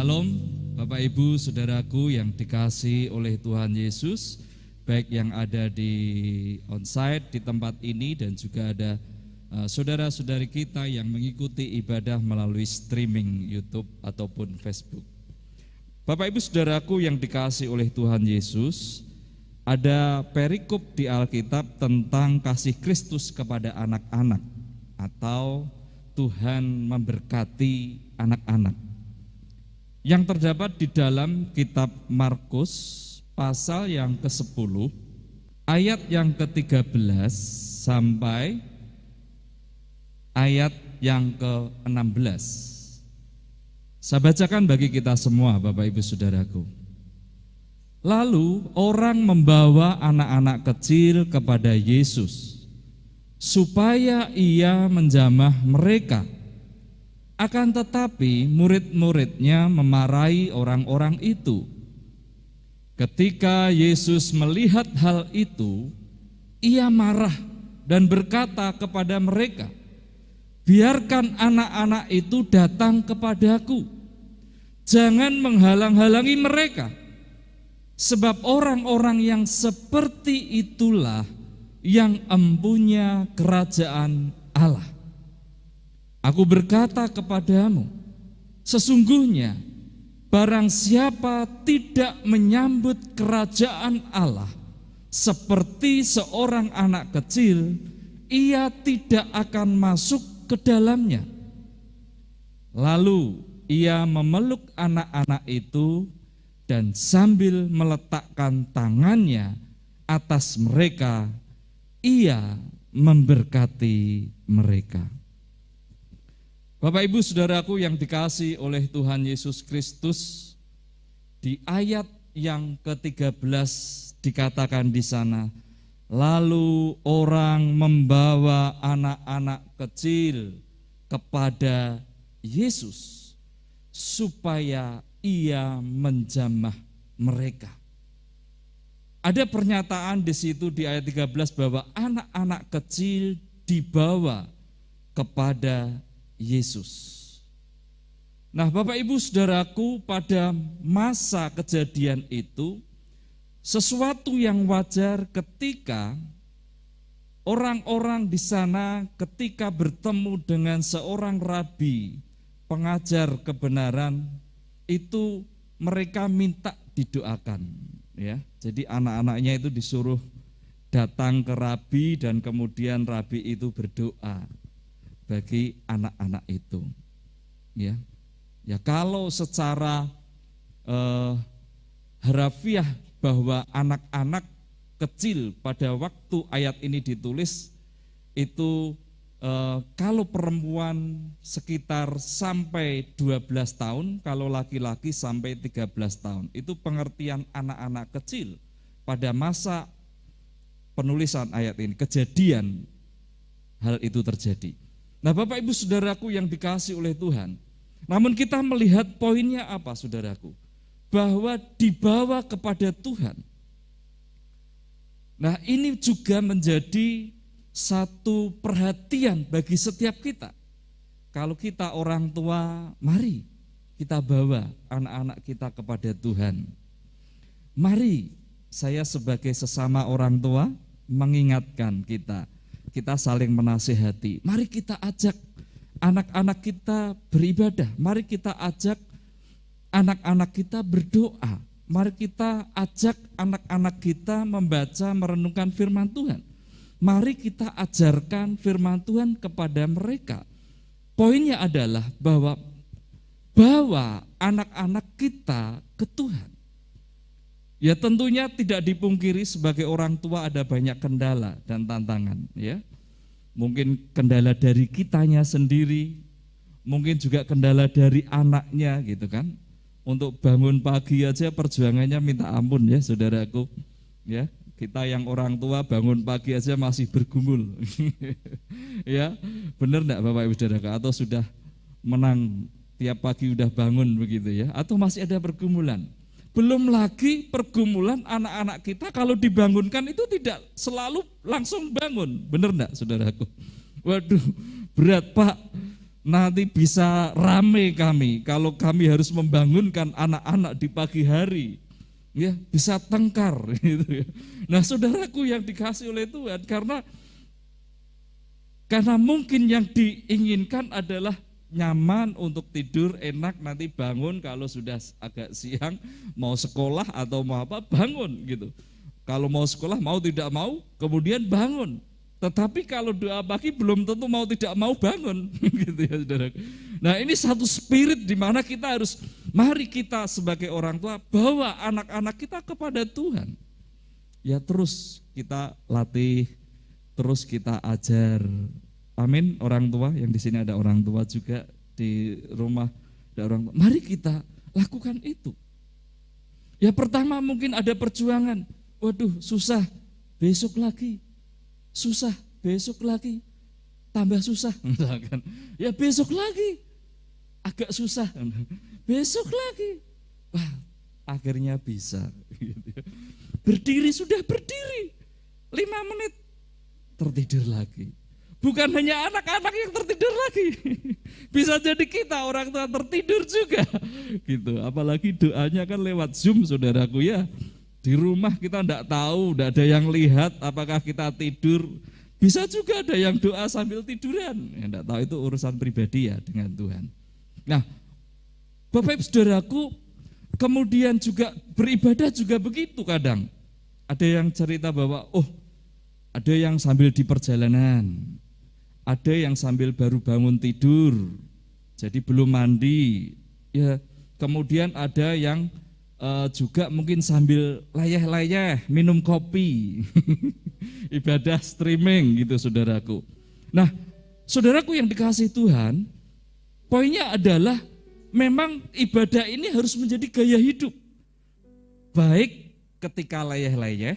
Shalom, Bapak Ibu, Saudaraku yang dikasihi oleh Tuhan Yesus, baik yang ada di onsite di tempat ini dan juga ada saudara-saudari kita yang mengikuti ibadah melalui streaming YouTube ataupun Facebook. Bapak Ibu Saudaraku yang dikasihi oleh Tuhan Yesus, ada perikop di Alkitab tentang kasih Kristus kepada anak-anak atau Tuhan memberkati anak-anak. Yang terdapat di dalam kitab Markus pasal yang ke-10 ayat yang ke-13 sampai ayat yang ke-16. Saya bacakan bagi kita semua Bapak Ibu Saudaraku. Lalu orang membawa anak-anak kecil kepada Yesus supaya ia menjamah mereka. Akan tetapi murid-muridnya memarahi orang-orang itu. Ketika Yesus melihat hal itu, ia marah dan berkata kepada mereka, "Biarkan anak-anak itu datang kepadaku. Jangan menghalang-halangi mereka. Sebab orang-orang yang seperti itulah yang empunya kerajaan Allah. Aku berkata kepadamu, sesungguhnya barang siapa tidak menyambut kerajaan Allah seperti seorang anak kecil, ia tidak akan masuk ke dalamnya." Lalu ia memeluk anak-anak itu dan sambil meletakkan tangannya atas mereka, ia memberkati mereka. Bapak Ibu Saudaraku yang dikasihi oleh Tuhan Yesus Kristus, di ayat yang ke-13 dikatakan di sana, lalu orang membawa anak-anak kecil kepada Yesus supaya ia menjamah mereka. Ada pernyataan di situ di ayat 13 bahwa anak-anak kecil dibawa kepada Yesus. Nah, Bapak Ibu Saudaraku, pada masa kejadian itu sesuatu yang wajar ketika orang-orang di sana ketika bertemu dengan seorang rabi, pengajar kebenaran, itu mereka minta didoakan, ya. Jadi anak-anaknya itu disuruh datang ke rabi dan kemudian rabi itu berdoa bagi anak-anak itu, ya. Ya, kalau secara harafiah bahwa anak-anak kecil pada waktu ayat ini ditulis itu kalau perempuan sekitar sampai 12 tahun, kalau laki-laki sampai 13 tahun. Itu pengertian anak-anak kecil pada masa penulisan ayat ini, kejadian hal itu terjadi. Nah, Bapak Ibu Saudaraku yang dikasihi oleh Tuhan, namun kita melihat poinnya apa saudaraku? Bahwa dibawa kepada Tuhan. Nah, ini juga menjadi satu perhatian bagi setiap kita. Kalau kita orang tua, mari kita bawa anak-anak kita kepada Tuhan. Mari saya sebagai sesama orang tua mengingatkan kita saling menasihati. Mari kita ajak anak-anak kita beribadah. Mari kita ajak anak-anak kita berdoa. Mari kita ajak anak-anak kita membaca, merenungkan firman Tuhan. Mari kita ajarkan firman Tuhan kepada mereka. Poinnya adalah bahwa bawa anak-anak kita ke Tuhan. Ya, tentunya tidak dipungkiri sebagai orang tua ada banyak kendala dan tantangan, ya. Mungkin kendala dari kitanya sendiri, mungkin juga kendala dari anaknya gitu kan. Untuk bangun pagi aja perjuangannya minta ampun ya saudaraku. Ya, kita yang orang tua bangun pagi aja masih bergumul. Ya, benar enggak Bapak Ibu Saudaraku? Atau sudah menang tiap pagi udah bangun begitu ya? Atau masih ada pergumulan? Belum lagi pergumulan anak-anak kita kalau dibangunkan itu tidak selalu langsung bangun. Benar enggak saudaraku? Waduh, berat Pak. nanti bisa rame kami kalau kami harus membangunkan anak-anak di pagi hari. Ya, bisa tengkar gitu ya. Nah, saudaraku yang dikasih oleh Tuhan, karena mungkin yang diinginkan adalah nyaman untuk tidur, enak nanti bangun kalau sudah agak siang mau sekolah atau mau apa bangun gitu. Kalau mau sekolah mau tidak mau kemudian bangun. Tetapi kalau doa pagi belum tentu mau tidak mau bangun gitu ya saudara. Nah, ini satu spirit di mana kita harus, mari kita sebagai orang tua bawa anak-anak kita kepada Tuhan. Ya terus kita latih, terus kita ajar. Amin, orang tua, yang di sini ada orang tua juga di rumah ada orang tua. Mari kita lakukan itu. Ya pertama mungkin ada perjuangan. Waduh, susah. Besok lagi. Susah, besok lagi, tambah susah, misalkan. Ya besok lagi, agak susah, besok lagi, wah akhirnya bisa. Berdiri sudah berdiri, 5 menit tertidur lagi. Bukan hanya anak-anak yang tertidur lagi, bisa jadi kita orang tua tertidur juga, gitu. Apalagi doanya kan lewat Zoom, saudaraku ya. Di rumah kita enggak tahu, enggak ada yang lihat apakah kita tidur. Bisa juga ada yang doa sambil tiduran. Ya, enggak tahu, itu urusan pribadi ya dengan Tuhan. Nah, Bapak Ibu Saudaraku, kemudian juga beribadah juga begitu kadang. Ada yang cerita bahwa, ada yang sambil di perjalanan, ada yang sambil baru bangun tidur, jadi belum mandi. Ya, kemudian ada yang juga mungkin sambil layeh-layeh minum kopi, ibadah streaming gitu saudaraku. Nah, saudaraku yang dikasihi Tuhan, poinnya adalah memang ibadah ini harus menjadi gaya hidup. Baik ketika layeh-layeh,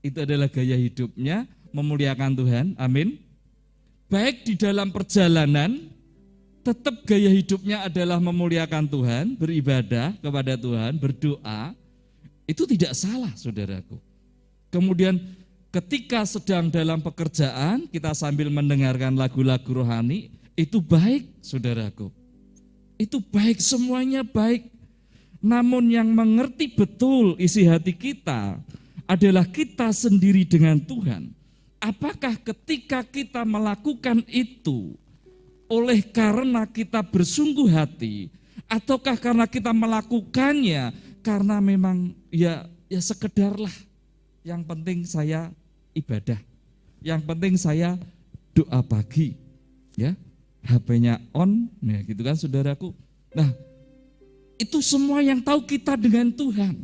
itu adalah gaya hidupnya, memuliakan Tuhan, amin. Baik di dalam perjalanan, tetap gaya hidupnya adalah memuliakan Tuhan, beribadah kepada Tuhan, berdoa, itu tidak salah saudaraku. Kemudian ketika sedang dalam pekerjaan, kita sambil mendengarkan lagu-lagu rohani, itu baik saudaraku. Itu baik, semuanya baik. Namun yang mengerti betul isi hati kita adalah kita sendiri dengan Tuhan. Apakah ketika kita melakukan itu oleh karena kita bersungguh hati, ataukah karena kita melakukannya karena memang ya sekedarlah, yang penting saya ibadah, yang penting saya doa pagi, ya HP-nya on, ya gitu kan saudaraku. Nah, itu semua yang tahu kita dengan Tuhan.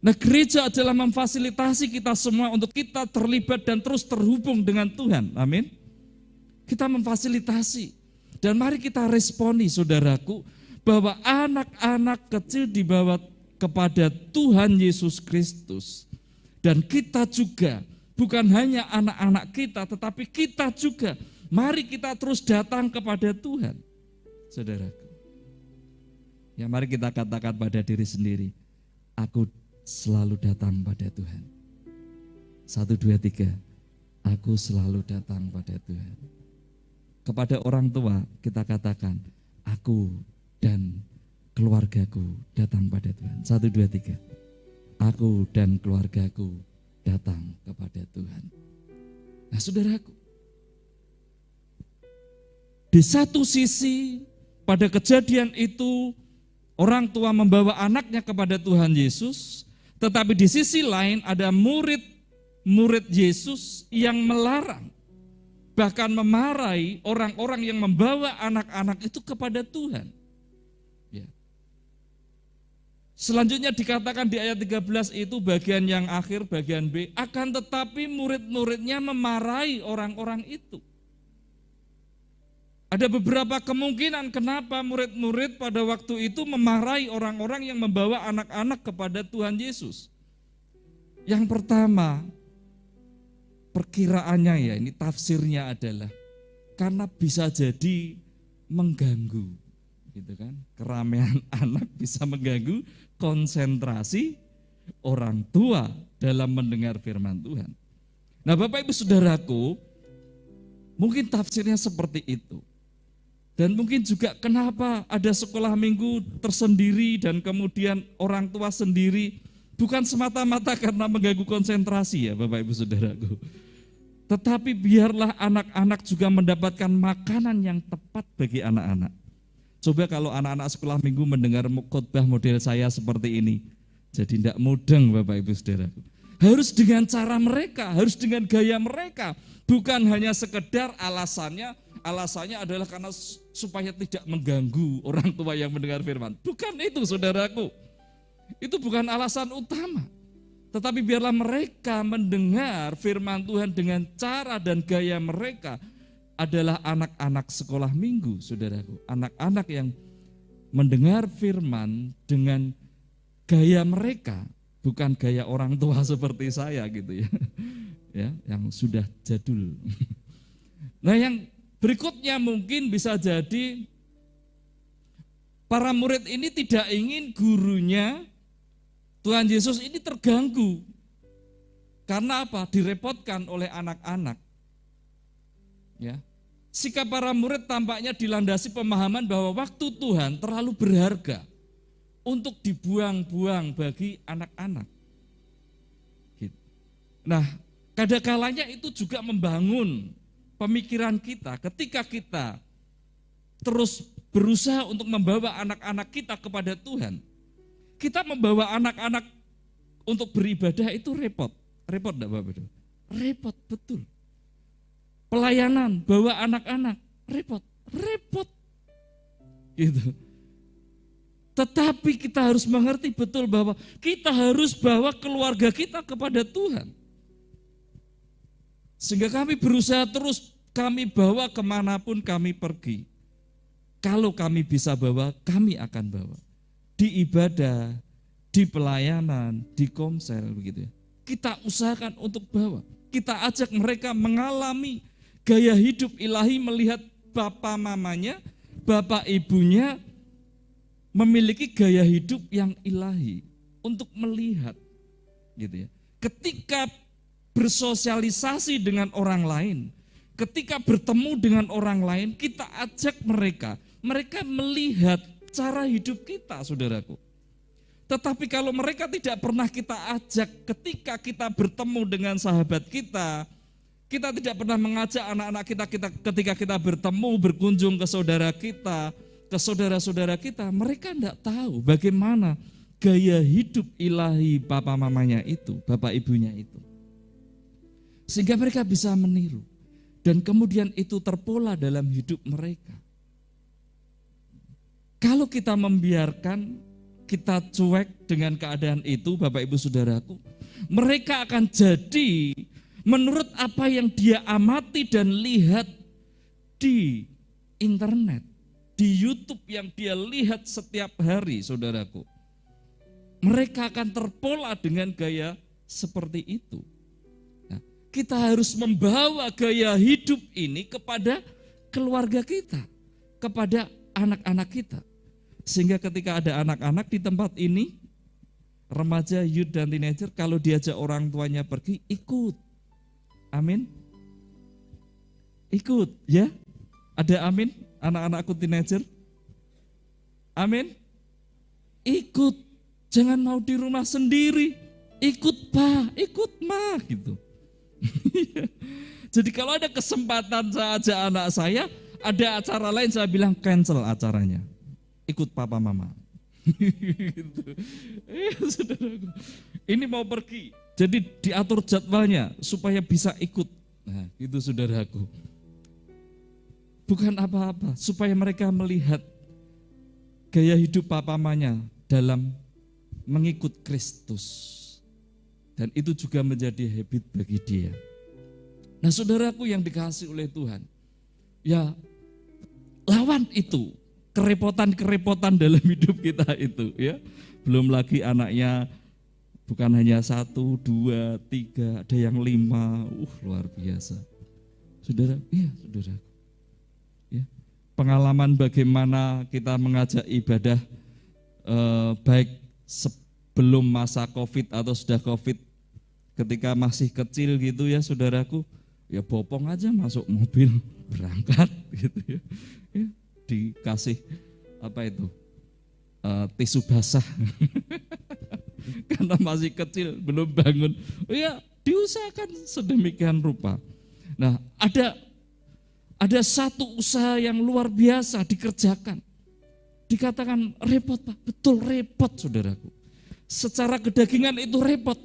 Nah, gereja adalah memfasilitasi kita semua untuk kita terlibat dan terus terhubung dengan Tuhan, amin. Kita memfasilitasi, dan mari kita responi saudaraku, bahwa anak-anak kecil dibawa kepada Tuhan Yesus Kristus. Dan kita juga, bukan hanya anak-anak kita, tetapi kita juga, mari kita terus datang kepada Tuhan, saudaraku. Ya, mari kita katakan pada diri sendiri, aku selalu datang pada Tuhan. 1, 2, 3, aku selalu datang pada Tuhan. Kepada orang tua kita katakan, aku dan keluargaku datang pada Tuhan. 1, 2, 3, aku dan keluargaku datang kepada Tuhan. Nah saudaraku, di satu sisi pada kejadian itu orang tua membawa anaknya kepada Tuhan Yesus, tetapi di sisi lain ada murid Yesus yang melarang, bahkan memarahi orang-orang yang membawa anak-anak itu kepada Tuhan. Ya. Selanjutnya dikatakan di ayat 13 itu bagian yang akhir, bagian B, akan tetapi murid-muridnya memarahi orang-orang itu. Ada beberapa kemungkinan kenapa murid-murid pada waktu itu memarahi orang-orang yang membawa anak-anak kepada Tuhan Yesus. Yang pertama, perkiraannya ya, ini tafsirnya adalah karena bisa jadi mengganggu, gitu kan? Keramaian anak bisa mengganggu konsentrasi orang tua dalam mendengar firman Tuhan. Nah, Bapak Ibu Saudaraku, mungkin tafsirnya seperti itu. Dan mungkin juga kenapa ada sekolah minggu tersendiri dan kemudian orang tua sendiri, bukan semata-mata karena mengganggu konsentrasi ya Bapak Ibu Saudaraku. Tetapi biarlah anak-anak juga mendapatkan makanan yang tepat bagi anak-anak. Coba kalau anak-anak sekolah minggu mendengar khotbah model saya seperti ini, jadi tidak mudeng Bapak Ibu Saudaraku. Harus dengan cara mereka, harus dengan gaya mereka, bukan hanya sekedar alasannya adalah karena supaya tidak mengganggu orang tua yang mendengar firman. Bukan itu saudaraku, itu bukan alasan utama. Tetapi biarlah mereka mendengar firman Tuhan dengan cara dan gaya mereka adalah anak-anak sekolah minggu saudaraku. Anak-anak yang mendengar firman dengan gaya mereka, bukan gaya orang tua seperti saya gitu ya, ya yang sudah jadul. Nah yang berikutnya mungkin bisa jadi para murid ini tidak ingin gurunya Tuhan Yesus ini terganggu. Karena apa? Direpotkan oleh anak-anak. Ya. Sikap para murid tampaknya dilandasi pemahaman bahwa waktu Tuhan terlalu berharga untuk dibuang-buang bagi anak-anak. Nah, kadang-kalanya itu juga membangun pemikiran kita ketika kita terus berusaha untuk membawa anak-anak kita kepada Tuhan. Kita membawa anak-anak untuk beribadah itu repot. Repot enggak Bapak Ibu? Repot betul. Pelayanan bawa anak-anak repot. Gitu. Tetapi kita harus mengerti betul bahwa kita harus bawa keluarga kita kepada Tuhan. Sehingga kami berusaha terus kami bawa kemanapun kami pergi. Kalau kami bisa bawa, kami akan bawa. Di ibadah, di pelayanan, di komsel begitu ya. Kita usahakan untuk bawa. Kita ajak mereka mengalami gaya hidup ilahi, melihat bapak mamanya, bapak ibunya memiliki gaya hidup yang ilahi untuk melihat gitu ya. Ketika bersosialisasi dengan orang lain, ketika bertemu dengan orang lain, kita ajak mereka melihat cara hidup kita, saudaraku. Tetapi kalau mereka tidak pernah kita ajak ketika kita bertemu dengan sahabat kita tidak pernah mengajak anak-anak kita ketika kita bertemu, berkunjung ke saudara kita, ke saudara-saudara kita, mereka tidak tahu bagaimana gaya hidup ilahi papa mamanya itu, bapak ibunya itu. Sehingga mereka bisa meniru. Dan kemudian itu terpola dalam hidup mereka. Kalau kita membiarkan, kita cuek dengan keadaan itu, Bapak Ibu Saudaraku, mereka akan jadi menurut apa yang dia amati dan lihat di internet, di YouTube yang dia lihat setiap hari, saudaraku. Mereka akan terpola dengan gaya seperti itu. Kita harus membawa gaya hidup ini kepada keluarga kita, kepada anak-anak kita. Sehingga ketika ada anak-anak di tempat ini, remaja, youth, dan teenager, kalau diajak orang tuanya pergi, ikut. Amin. Ikut, ya. Ada amin, anak-anakku teenager. Amin. Ikut, jangan mau di rumah sendiri. Ikut pa, ikut ma, gitu. Jadi kalau ada kesempatan saya ajak anak saya, ada acara lain saya bilang cancel acaranya. Ikut papa mama. Gitu. Saudaraku. Ini mau pergi, jadi diatur jadwalnya supaya bisa ikut. Nah, itu saudaraku. Bukan apa-apa, supaya mereka melihat gaya hidup papa mamanya dalam mengikut Kristus. Dan itu juga menjadi habit bagi dia. Nah saudaraku yang dikasihi oleh Tuhan, ya lawan itu, kerepotan-kerepotan dalam hidup kita itu ya. Belum lagi anaknya bukan hanya 1, 2, 3, ada yang 5, luar biasa. Saudara, iya saudaraku. Ya, pengalaman bagaimana kita mengajak ibadah baik sebelum masa COVID atau sudah COVID, ketika masih kecil gitu ya saudaraku, ya bopong aja masuk mobil berangkat gitu ya. dikasih tisu basah karena masih kecil belum bangun. Ya diusahakan sedemikian rupa. Nah ada satu usaha yang luar biasa dikerjakan. Dikatakan repot Pak, betul repot saudaraku. Secara kedagingan itu repot.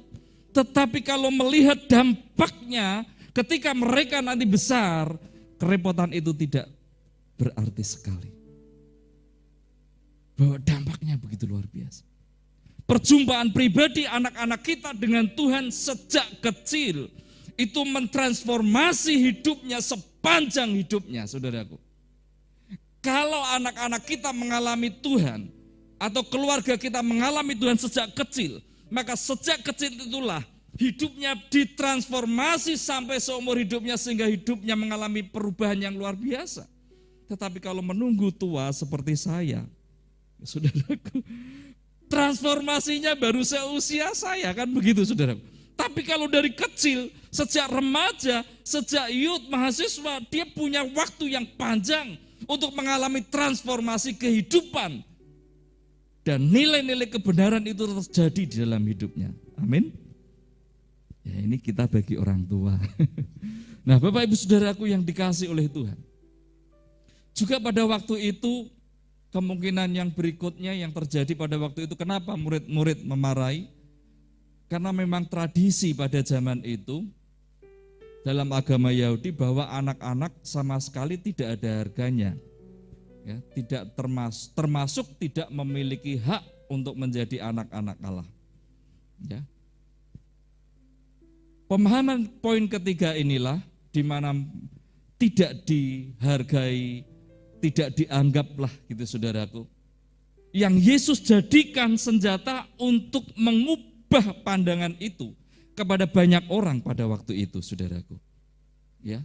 Tetapi kalau melihat dampaknya ketika mereka nanti besar, kerepotan itu tidak berarti sekali. Bahwa dampaknya begitu luar biasa. Perjumpaan pribadi anak-anak kita dengan Tuhan sejak kecil itu mentransformasi hidupnya sepanjang hidupnya, saudaraku. Kalau anak-anak kita mengalami Tuhan atau keluarga kita mengalami Tuhan sejak kecil, maka sejak kecil itulah hidupnya ditransformasi sampai seumur hidupnya sehingga hidupnya mengalami perubahan yang luar biasa. Tetapi kalau menunggu tua seperti saya, saudaraku, transformasinya baru seusia saya, kan begitu saudaraku. Tapi kalau dari kecil, sejak remaja, sejak youth, mahasiswa, dia punya waktu yang panjang untuk mengalami transformasi kehidupan. Dan nilai-nilai kebenaran itu terjadi di dalam hidupnya. Amin. Ya ini kita bagi orang tua. Nah Bapak Ibu Saudaraku yang dikasihi oleh Tuhan. Juga pada waktu itu, kemungkinan yang berikutnya yang terjadi pada waktu itu, kenapa murid-murid memarahi? Karena memang tradisi pada zaman itu, dalam agama Yahudi bahwa anak-anak sama sekali tidak ada harganya. Ya, tidak termasuk tidak memiliki hak untuk menjadi anak-anak Allah. Ya. Pemahaman poin ketiga inilah di mana tidak dihargai, tidak dianggaplah gitu saudaraku. Yang Yesus jadikan senjata untuk mengubah pandangan itu kepada banyak orang pada waktu itu saudaraku. Ya.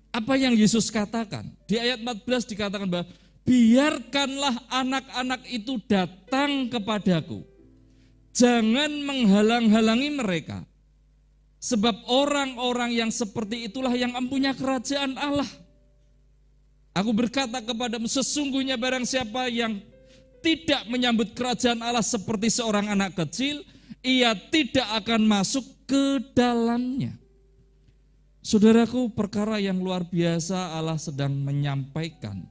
Apa yang Yesus katakan? Di ayat 14 dikatakan bahwa biarkanlah anak-anak itu datang kepadaku. Jangan menghalang-halangi mereka. Sebab orang-orang yang seperti itulah yang mempunyai kerajaan Allah. Aku berkata kepadamu, sesungguhnya barang siapa yang tidak menyambut kerajaan Allah seperti seorang anak kecil, ia tidak akan masuk ke dalamnya. Saudaraku, perkara yang luar biasa Allah sedang menyampaikan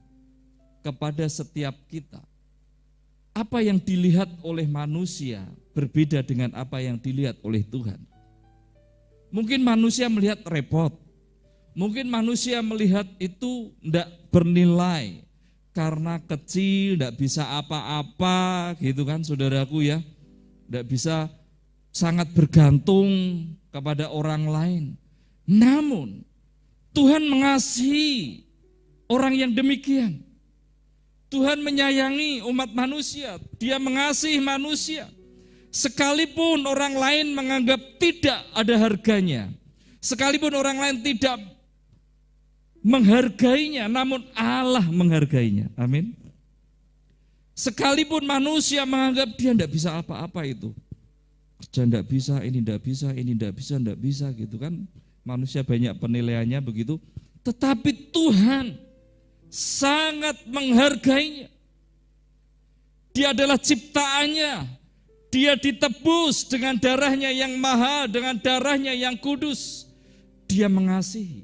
kepada setiap kita. Apa yang dilihat oleh manusia berbeda dengan apa yang dilihat oleh Tuhan. Mungkin manusia melihat repot. Mungkin manusia melihat itu tidak bernilai karena kecil, tidak bisa apa-apa gitu kan saudaraku ya. Tidak bisa, sangat bergantung kepada orang lain. Namun Tuhan mengasihi orang yang demikian. Tuhan menyayangi umat manusia, Dia mengasihi manusia. Sekalipun orang lain menganggap tidak ada harganya, sekalipun orang lain tidak menghargainya, namun Allah menghargainya. Amin. Sekalipun manusia menganggap dia tidak bisa apa-apa itu, kerja tidak bisa, ini tidak bisa, ini tidak bisa, tidak bisa gitu kan. Manusia banyak penilaiannya begitu, tetapi Tuhan sangat menghargainya. Dia adalah ciptaannya, dia ditebus dengan darahnya yang mahal, dengan darahnya yang kudus. Dia mengasihi.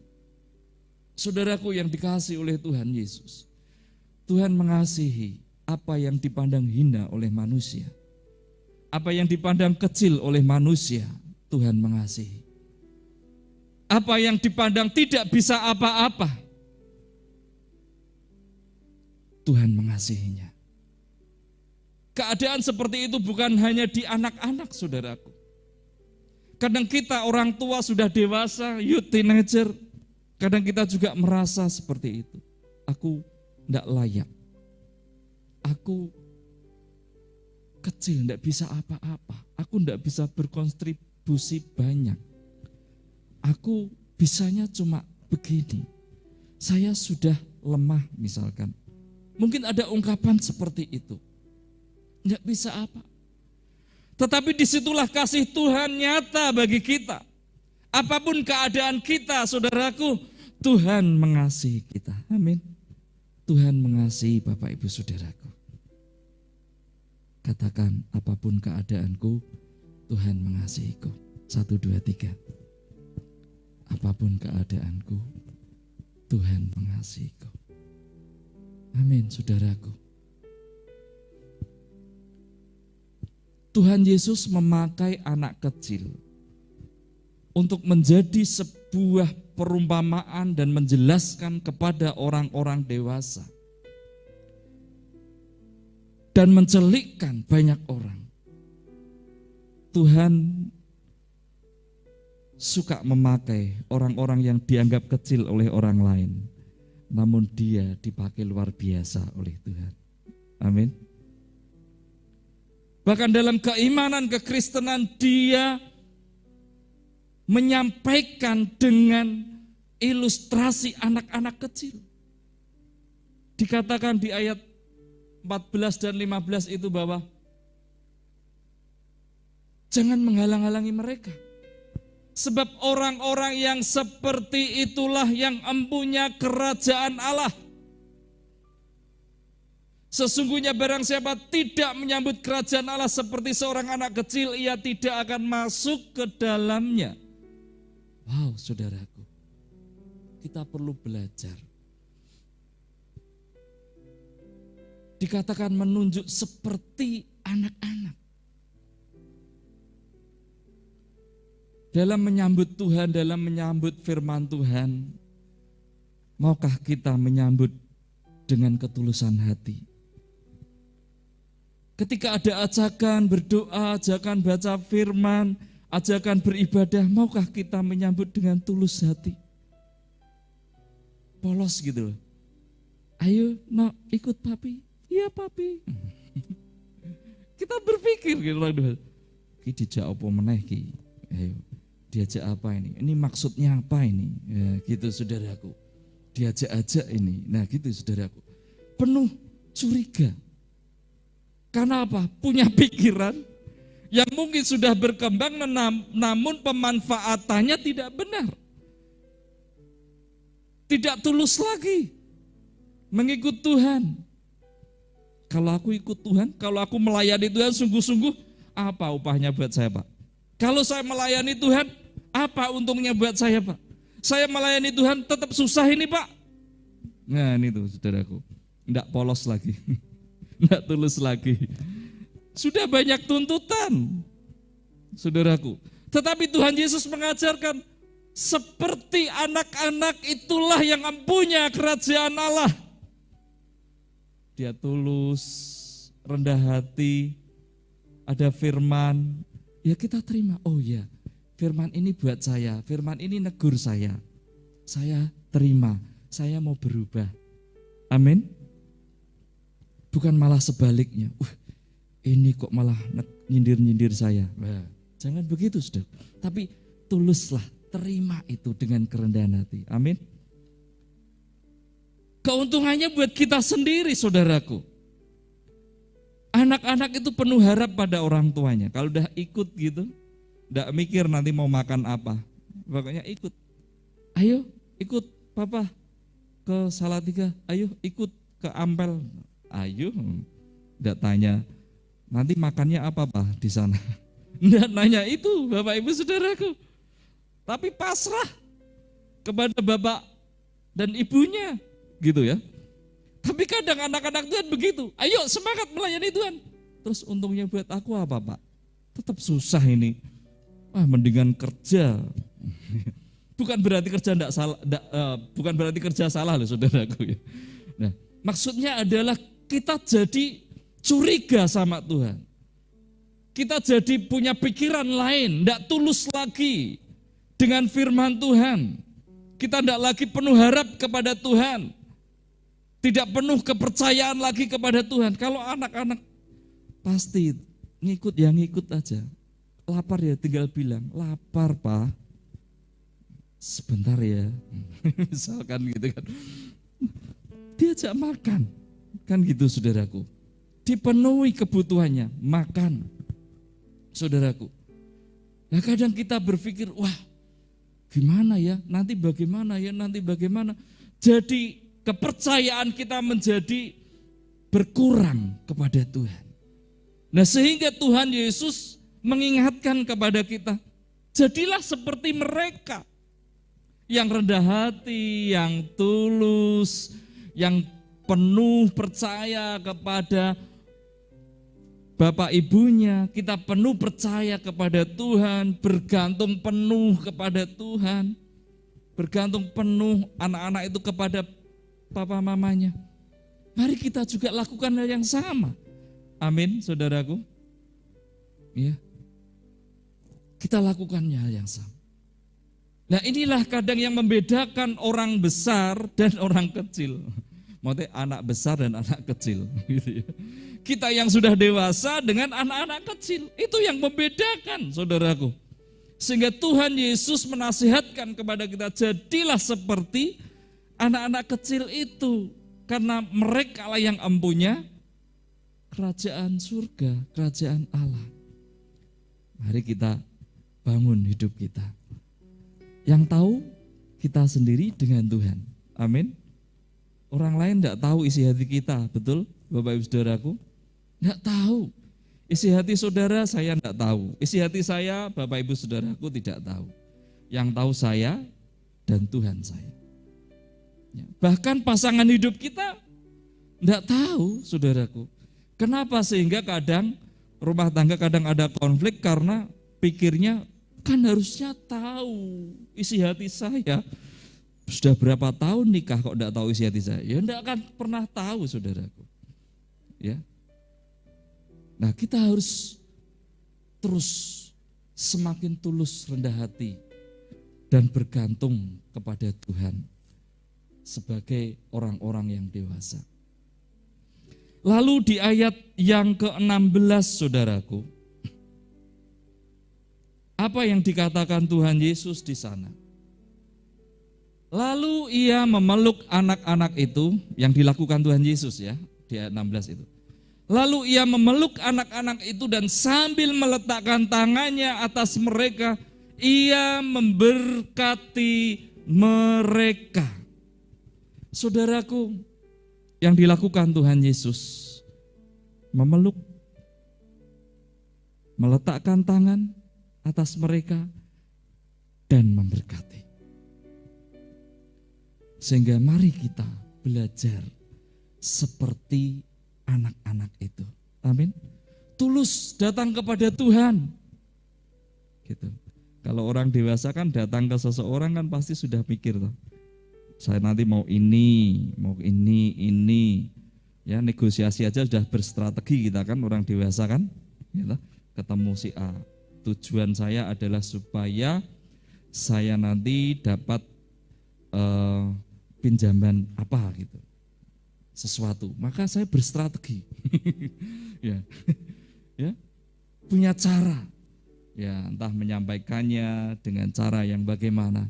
Saudaraku yang dikasihi oleh Tuhan Yesus, Tuhan mengasihi apa yang dipandang hina oleh manusia, apa yang dipandang kecil oleh manusia, Tuhan mengasihi. Apa yang dipandang tidak bisa apa-apa, Tuhan mengasihinya. Keadaan seperti itu bukan hanya di anak-anak saudaraku. Kadang kita orang tua sudah dewasa, youth, teenager, kadang kita juga merasa seperti itu. Aku tidak layak. Aku kecil, tidak bisa apa-apa. Aku tidak bisa berkontribusi banyak. Aku bisanya cuma begini. Saya sudah lemah misalkan. Mungkin ada ungkapan seperti itu. Tidak bisa apa. Tetapi disitulah kasih Tuhan nyata bagi kita. Apapun keadaan kita, saudaraku, Tuhan mengasihi kita. Amin. Tuhan mengasihi Bapak Ibu Saudaraku. Katakan, apapun keadaanku, Tuhan mengasihiku. 1, 2, 3. Apapun keadaanku, Tuhan mengasihiku. Amin, saudaraku. Tuhan Yesus memakai anak kecil untuk menjadi sebuah perumpamaan dan menjelaskan kepada orang-orang dewasa. Dan mencelikkan banyak orang. Tuhan suka memakai orang-orang yang dianggap kecil oleh orang lain. Namun dia dipakai luar biasa oleh Tuhan. Amin. Bahkan dalam keimanan kekristenan dia menyampaikan dengan ilustrasi anak-anak kecil. Dikatakan di ayat 14 dan 15 itu bahwa jangan menghalang-halangi mereka. Sebab orang-orang yang seperti itulah yang empunya kerajaan Allah. Sesungguhnya barang siapa tidak menyambut kerajaan Allah seperti seorang anak kecil, ia tidak akan masuk ke dalamnya. Wow, saudaraku, kita perlu belajar. Dikatakan menunjuk seperti anak-anak. Dalam menyambut Tuhan, dalam menyambut firman Tuhan, maukah kita menyambut dengan ketulusan hati? Ketika ada ajakan berdoa, ajakan baca firman, ajakan beribadah, maukah kita menyambut dengan tulus hati? Polos gitu loh. Ayo, no, ikut papi. Iya papi. Kita berpikir gitu loh. Ki dijak apa meneh ki? Ayo, diajak apa ini? Ini maksudnya apa ini? Ya, gitu saudaraku. Diajak-ajak ini. Nah gitu saudaraku. Penuh curiga. Karena apa? Punya pikiran yang mungkin sudah berkembang namun pemanfaatannya tidak benar. Tidak tulus lagi mengikut Tuhan. Kalau aku ikut Tuhan, kalau aku melayani Tuhan sungguh-sungguh, apa upahnya buat saya Pak? Kalau saya melayani Tuhan, apa untungnya buat saya Pak? Saya melayani Tuhan tetap susah ini Pak. Nah ini tuh saudaraku, enggak polos lagi, enggak tulus lagi. Sudah banyak tuntutan, saudaraku. Tetapi Tuhan Yesus mengajarkan, seperti anak-anak itulah yang empunya kerajaan Allah. Dia tulus, rendah hati, ada firman, ya kita terima. Oh ya, firman ini buat saya, firman ini negur saya terima, saya mau berubah. Amin. Bukan malah sebaliknya, ini kok malah nyindir-nyindir saya. Nah, jangan begitu saudara. Tapi tuluslah, terima itu dengan kerendahan hati. Amin. Keuntungannya buat kita sendiri saudaraku. Anak-anak itu penuh harap pada orang tuanya. Kalau udah ikut gitu, enggak mikir nanti mau makan apa. Pokoknya ikut. Ayo ikut papa ke Salatiga, ayo ikut ke Ampel. Ayo, enggak tanya nanti makannya apa Pak di sana. Enggak nanya itu Bapak Ibu Saudaraku. Tapi pasrah kepada bapak dan ibunya. Gitu ya. Tapi kadang anak-anak Tuhan begitu. Ayo semangat melayani Tuhan. Terus untungnya buat aku apa Pak? Tetap susah ini. Mendingan kerja. Bukan berarti kerja enggak salah, bukan berarti kerja salah loh saudaraku. Nah, maksudnya adalah kita jadi curiga sama Tuhan. Kita jadi punya pikiran lain, enggak tulus lagi dengan firman Tuhan. Kita enggak lagi penuh harap kepada Tuhan. Tidak penuh kepercayaan lagi kepada Tuhan. Kalau anak-anak pasti ngikut ya ngikut aja. Lapar ya tinggal bilang, lapar Pak. Sebentar ya. Misalkan gitu kan. Diajak makan. Kan gitu saudaraku. Dipenuhi kebutuhannya, makan. Saudaraku. Nah kadang kita berpikir, wah gimana ya, nanti bagaimana ya, nanti bagaimana. Jadi kepercayaan kita menjadi berkurang kepada Tuhan. Nah, sehingga Tuhan Yesus mengingatkan kepada kita, jadilah seperti mereka yang rendah hati, yang tulus, yang penuh percaya kepada Bapak Ibunya, kita penuh percaya kepada Tuhan, bergantung penuh kepada Tuhan, bergantung penuh anak-anak itu kepada papa mamanya. Mari kita juga lakukan hal yang sama. Amin, saudaraku. Ya. Kita lakukannya hal yang sama. Nah, inilah kadang yang membedakan orang besar dan orang kecil. Maksudnya anak besar dan anak kecil. Gitu ya. Kita yang sudah dewasa dengan anak-anak kecil, itu yang membedakan, saudaraku. Sehingga Tuhan Yesus menasihatkan kepada kita, jadilah seperti anak-anak kecil itu, karena mereka lah yang empunya kerajaan surga, kerajaan Allah. Mari kita bangun hidup kita. Yang tahu kita sendiri dengan Tuhan. Amin. Orang lain tidak tahu isi hati kita, betul Bapak Ibu Saudaraku? Tidak tahu. Isi hati saudara saya tidak tahu. Isi hati saya, Bapak Ibu Saudaraku tidak tahu. Yang tahu saya dan Tuhan saya. Ya, bahkan pasangan hidup kita tidak tahu, saudaraku. Kenapa? Sehingga kadang rumah tangga kadang ada konflik karena pikirnya kan harusnya tahu isi hati saya. Sudah berapa tahun nikah kok tidak tahu isi hati saya? Ya tidak akan pernah tahu, saudaraku. Ya. Nah, kita harus terus semakin tulus rendah hati dan bergantung kepada Tuhan sebagai orang-orang yang dewasa. Lalu di ayat yang ke-16, saudaraku, apa yang dikatakan Tuhan Yesus di sana? Lalu ia memeluk anak-anak itu, yang dilakukan Tuhan Yesus ya, di ayat 16 itu. Lalu ia memeluk anak-anak itu dan sambil meletakkan tangannya atas mereka, ia memberkati mereka. Saudaraku, yang dilakukan Tuhan Yesus, memeluk, meletakkan tangan atas mereka, dan memberkati. Sehingga mari kita belajar seperti anak-anak itu. Amin. Tulus datang kepada Tuhan. Gitu. Kalau orang dewasa kan datang ke seseorang kan pasti sudah pikir tuh. Saya nanti mau ini. Ya, negosiasi aja sudah berstrategi kita kan, orang dewasa kan. Gitu. Ketemu si A. Tujuan saya adalah supaya saya nanti dapat pinjaman apa gitu. Sesuatu, maka saya berstrategi. Ya. Ya. Punya cara. Ya, entah menyampaikannya dengan cara yang bagaimana.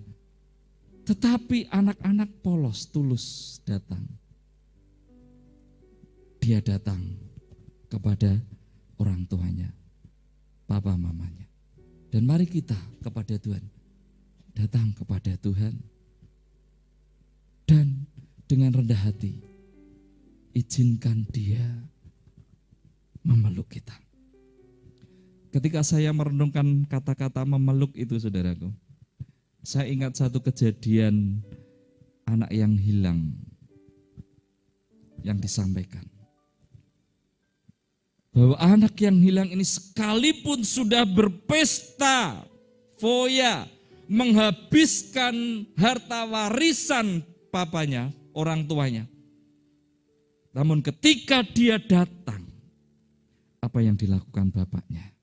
Tetapi anak-anak polos, tulus datang. Dia datang kepada orang tuanya, papa mamanya. Dan mari kita kepada Tuhan. Datang kepada Tuhan. Dan dengan rendah hati izinkan dia memeluk kita. Ketika saya merenungkan kata-kata memeluk itu, saudaraku, saya ingat satu kejadian anak yang hilang yang disampaikan. Bahwa anak yang hilang ini sekalipun sudah berpesta, foya, menghabiskan harta warisan papanya, orang tuanya. Namun ketika dia datang, apa yang dilakukan bapaknya?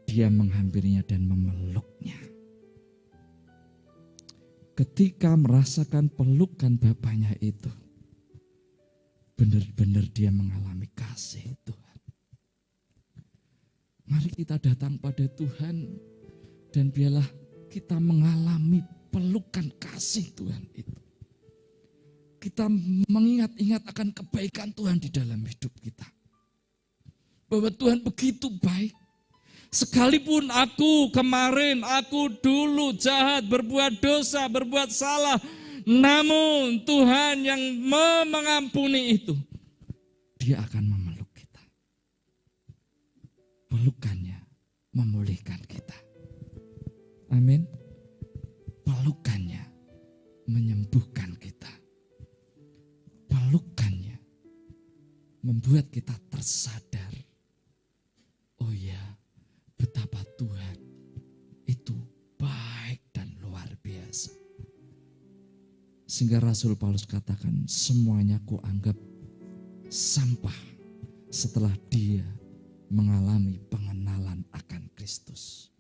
Dia menghampirinya dan memeluknya. Ketika merasakan pelukan bapaknya itu, benar-benar dia mengalami kasih Tuhan. Mari kita datang pada Tuhan dan biarlah kita mengalami pelukan kasih Tuhan itu. Kita mengingat-ingat akan kebaikan Tuhan di dalam hidup kita. Bahwa Tuhan begitu baik. Sekalipun aku kemarin, aku dulu jahat, berbuat dosa, berbuat salah. Namun Tuhan yang mengampuni itu, Dia akan memeluk kita. Pelukannya memulihkan kita. Amin. Pelukannya menyembuhkan kita. Pelukannya membuat kita tersadar. Oh ya, betapa Tuhan itu baik dan luar biasa. Sehingga Rasul Paulus katakan, semuanya kuanggap sampah setelah dia mengalami pengenalan akan Kristus.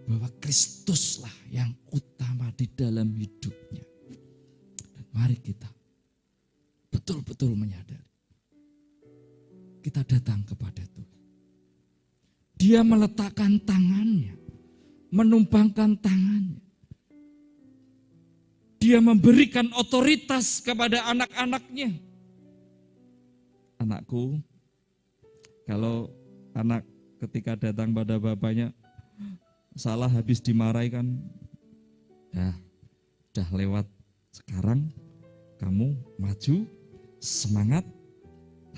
Bahwa Kristuslah yang utama di dalam hidupnya. Dan mari kita betul-betul menyadari. Kita datang kepada Tuhan. Dia meletakkan tangannya, menumpangkan tangannya. Dia memberikan otoritas kepada anak-anaknya. Anakku, kalau anak ketika datang pada bapaknya, salah habis dimarahi kan, udah lewat. Sekarang kamu maju, semangat,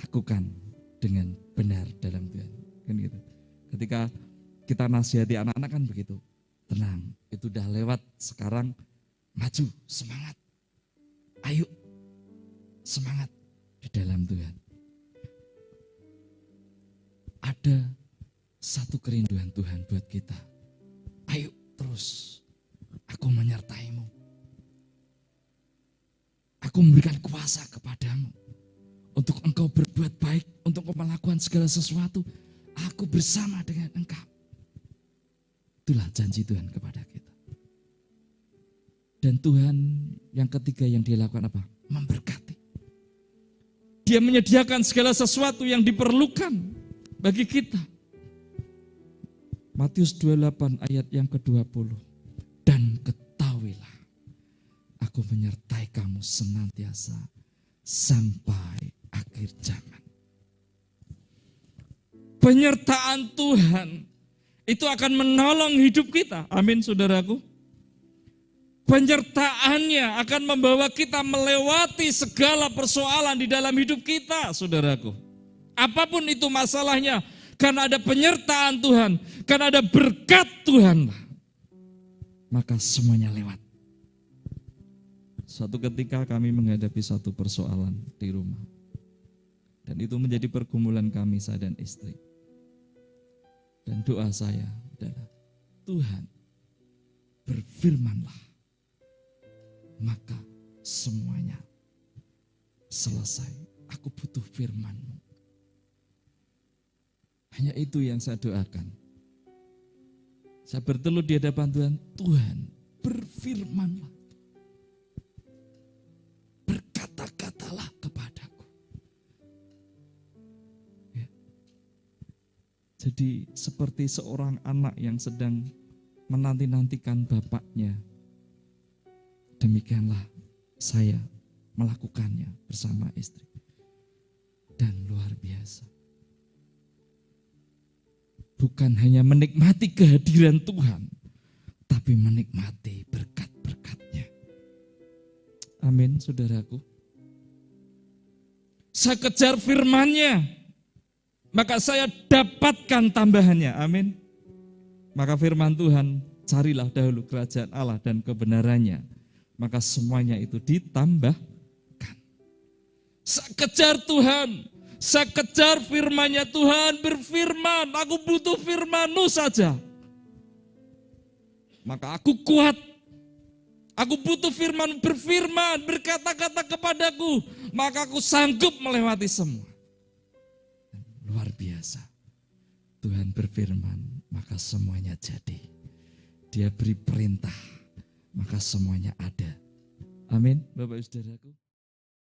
lakukan dengan benar dalam Tuhan. Kan gitu. Ketika kita nasihati anak-anak kan begitu, tenang, itu udah lewat. Sekarang maju, semangat, ayo, semangat di dalam Tuhan. Ada satu kerinduan Tuhan buat kita. Ayo terus, aku menyertaimu. Aku memberikan kuasa kepadamu untuk engkau berbuat baik, untuk engkau melakukan segala sesuatu. Aku bersama dengan engkau. Itulah janji Tuhan kepada kita. Dan Tuhan yang ketiga yang dia lakukan apa? Memberkati. Dia menyediakan segala sesuatu yang diperlukan bagi kita. Matius 28 ayat yang ke-20. Dan ketahuilah, aku menyertai kamu senantiasa sampai akhir zaman. Penyertaan Tuhan itu akan menolong hidup kita. Amin, saudaraku. Penyertaannya akan membawa kita melewati segala persoalan di dalam hidup kita, saudaraku. Apapun itu masalahnya, karena ada penyertaan Tuhan, karena ada berkat Tuhan, maka semuanya lewat. Suatu ketika kami menghadapi satu persoalan di rumah. Dan itu menjadi pergumulan kami, saya dan istri. Dan doa saya adalah, Tuhan berfirmanlah, maka semuanya selesai. Aku butuh firman-Mu. Hanya itu yang saya doakan. Saya bertelut di hadapan Tuhan, Tuhan berfirmanlah. Berkata-katalah kepadaku. Ya. Jadi seperti seorang anak yang sedang menanti-nantikan bapaknya. Demikianlah saya melakukannya bersama istri. Dan luar biasa. Bukan hanya menikmati kehadiran Tuhan, tapi menikmati berkat-berkat-Nya. Amin, saudaraku. Saya kejar firman-Nya, maka saya dapatkan tambahannya. Amin. Maka firman Tuhan, carilah dahulu kerajaan Allah dan kebenarannya, maka semuanya itu ditambahkan. Saya kejar Tuhan. Saya kejar firman-Nya, Tuhan berfirman, aku butuh firman-Mu saja. Maka aku kuat. Aku butuh firman, berfirman, berkata-kata kepadaku. Maka aku sanggup melewati semua. Luar biasa. Tuhan berfirman, maka semuanya jadi. Dia beri perintah, maka semuanya ada. Amin, Bapak Saudaraku.